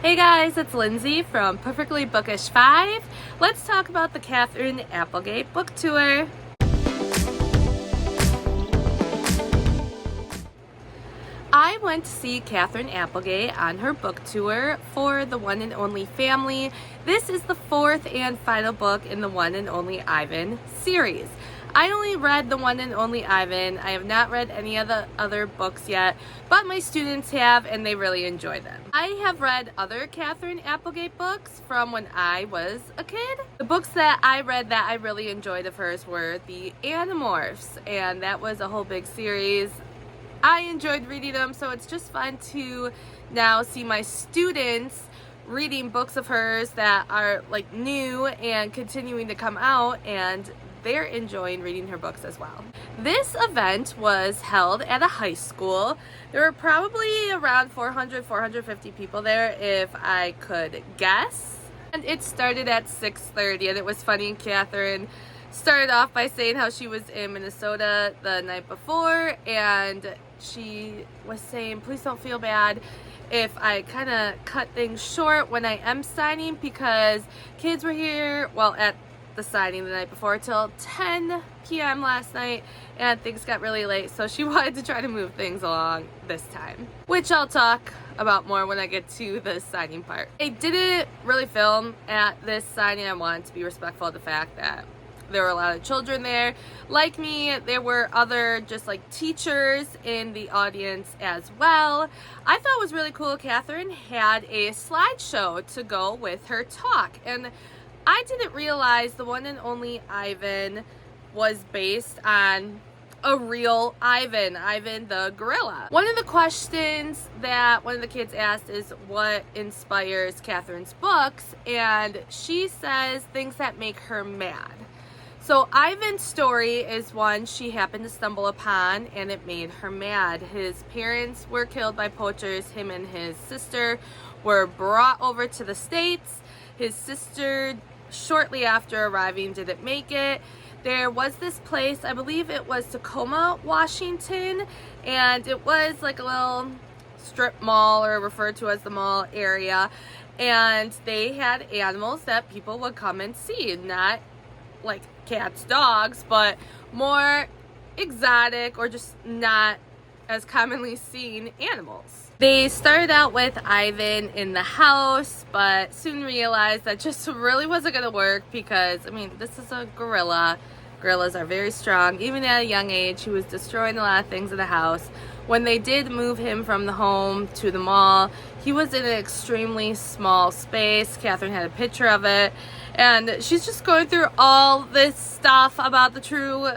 Hey guys, it's Lindsay from Perfectly Bookish 5. Let's talk about the Katherine Applegate book tour. I went to see Katherine Applegate on her book tour for The One and Only Family. This is the fourth and final book in the One and Only Ivan series. I only read The One and Only Ivan. I have not read any of the other books yet, but my students have and they really enjoy them. I have read other Katherine Applegate books from when I was a kid. The books that I read that I really enjoyed of hers were the Animorphs, and that was a whole big series. I enjoyed reading them, so it's just fun to now see my students reading books of hers that are like new and continuing to come out, and they're enjoying reading her books as well. This event was held at a high school. There were probably around 450 people there if I could guess. And it started at 6:30, and it was funny. Katherine started off by saying how she was in Minnesota the night before, and she was saying, please don't feel bad if I kind of cut things short when I am signing, because kids were here, well, at the signing the night before till 10 p.m. last night, and things got really late, so she wanted to try to move things along this time, which I'll talk about more when I get to the signing part. I didn't really film at this signing. I wanted to be respectful of the fact that there were a lot of children there. Like me, there were other just like teachers in the audience as well. I thought it was really cool. Katherine had a slideshow to go with her talk, and I didn't realize The One and Only Ivan was based on a real Ivan the gorilla. One of the questions that one of the kids asked is what inspires Katherine's books, and she says things that make her mad. So Ivan's story is one she happened to stumble upon, and it made her mad. His parents were killed by poachers. Him and his sister were brought over to the States. His sister, shortly after arriving, didn't make it. There was this place, I believe it was Tacoma, Washington, and it was like a little strip mall, or referred to as the mall area, and they had animals that people would come and see, not like cats, dogs, but more exotic or just not as commonly seen animals. They started out with Ivan in the house, but soon realized that just really wasn't going to work, because, I mean, this is a gorilla. Gorillas are very strong. Even at a young age, he was destroying a lot of things in the house. When they did move him from the home to the mall, he was in an extremely small space. Katherine had a picture of it, and she's just going through all this stuff about the true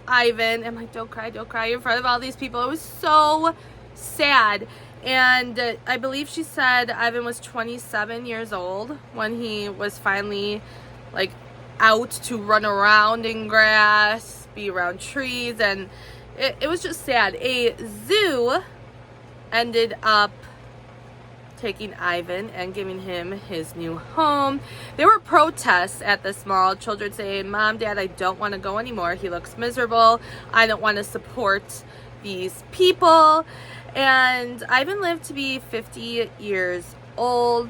Ivan. I'm like, don't cry in front of all these people. It was so sad. And I believe she said Ivan was 27 years old when he was finally like out to run around in grass, be around trees, and it was just sad. A zoo ended up taking Ivan and giving him his new home. There were protests at this mall, children saying, Mom, Dad, I don't want to go anymore. He looks miserable. I don't want to support these people. And Ivan lived to be 50 years old.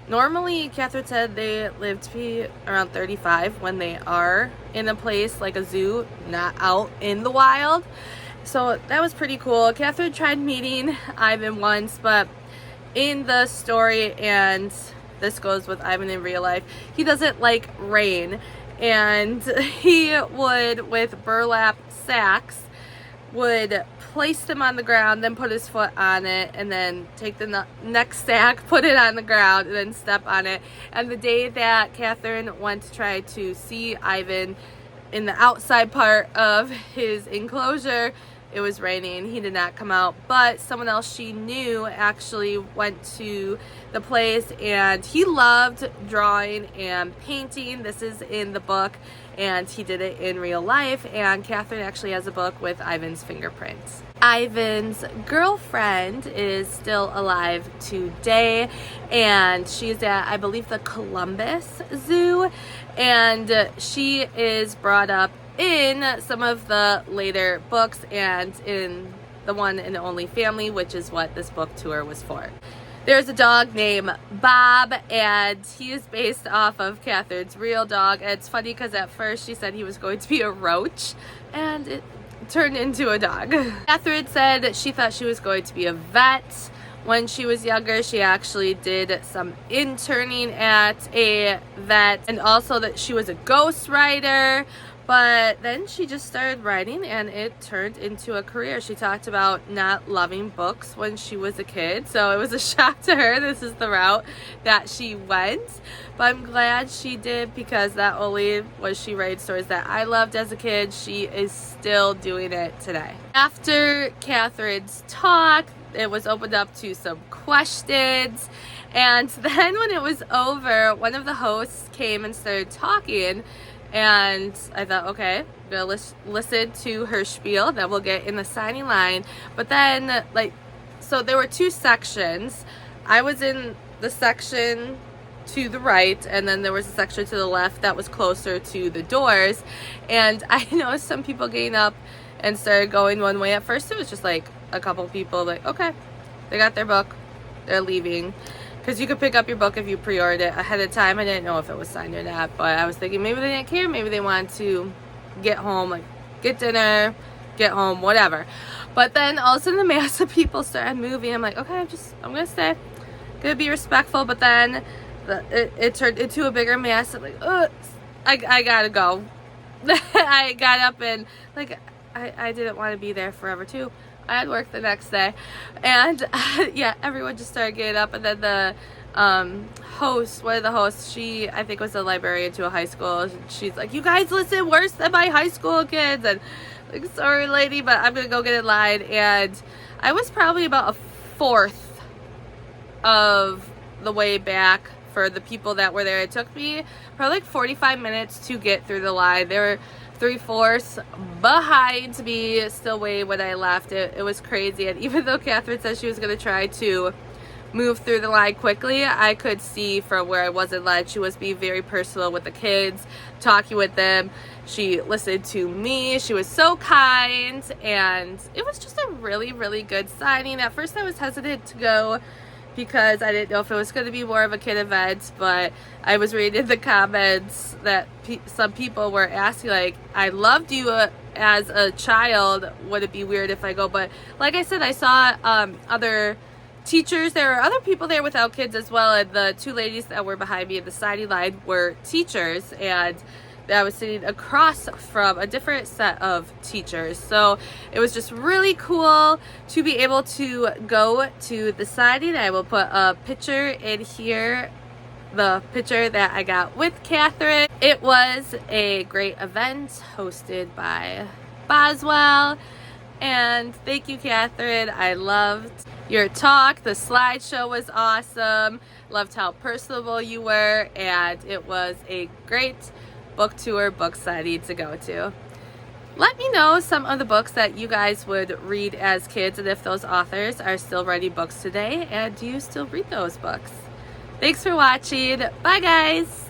Normally, Katherine said they live to be around 35 when they are in a place like a zoo, not out in the wild. So that was pretty cool. Katherine tried meeting Ivan once, but in the story, and this goes with Ivan in real life, he doesn't like rain, and he would, with burlap sacks, would place them on the ground, then put his foot on it, and then take the next sack, put it on the ground, and then step on it. And the day that Katherine went to try to see Ivan in the outside part of his enclosure, it was raining. He did not come out, but someone else she knew actually went to the place, and he loved drawing and painting. This is in the book, and he did it in real life, and Katherine actually has a book with Ivan's fingerprints. Ivan's girlfriend is still alive today, and she's at, I believe, the Columbus Zoo, and she is brought up in some of the later books and in The One and Only Family, which is what this book tour was for. There's a dog named Bob, and he is based off of Catherine's real dog. And it's funny because at first she said he was going to be a roach, and it turned into a dog. Katherine said that she thought she was going to be a vet when she was younger. She actually did some interning at a vet, and also that she was a ghostwriter. But then she just started writing and it turned into a career. She talked about not loving books when she was a kid, so it was a shock to her. This is the route that she went. But I'm glad she did, because not only was she writing stories that I loved as a kid, she is still doing it today. After Catherine's talk, it was opened up to some questions. And then when it was over, one of the hosts came and started talking. And I thought, okay, I'm gonna listen to her spiel that we'll get in the signing line. But then, so there were two sections. I was in the section to the right, and then there was a section to the left that was closer to the doors. And I noticed some people getting up and started going one way. At first, it was just like a couple people, like, okay, they got their book, they're leaving. Because you could pick up your book if you pre-ordered it ahead of time. I didn't know if it was signed or not, but I was thinking maybe they didn't care. Maybe they wanted to get home, like get dinner, get home, whatever. But then all of a sudden the mass of people started moving. I'm like, okay, I'm going to stay. Going to be respectful. But then it turned into a bigger mass. I'm like, ugh, I got to go. I got up and like, I didn't want to be there forever too. I had work the next day, and yeah, everyone just started getting up. And then the host, one of the hosts, she I think was a librarian to a high school. She's like, "You guys listen worse than my high school kids," and like, sorry, lady, but I'm gonna go get in line. And I was probably about a fourth of the way back for the people that were there. It took me probably like 45 minutes to get through the line. There were 3/4 behind me still way when I left. It was crazy. And even though Katherine said she was going to try to move through the line quickly, I could see from where I was in line, she was being very personal with the kids, talking with them. She listened to me. She was so kind, and it was just a really, really good signing. At first I was hesitant to go because I didn't know if it was going to be more of a kid event, but I was reading in the comments that some people were asking, like, I loved you as a child, would it be weird if I go? But like I said, I saw other teachers. There were other people there without kids as well, and the two ladies that were behind me in the signing line were teachers, and I was sitting across from a different set of teachers. So it was just really cool to be able to go to the signing. I will put a picture in here, the picture that I got with Katherine. It was a great event hosted by Boswell. And thank you, Katherine. I loved your talk. The slideshow was awesome. Loved how personable you were. And it was a great book tour, book signing to go to. Let me know some of the books that you guys would read as kids, and if those authors are still writing books today, and do you still read those books? Thanks for watching. Bye, guys.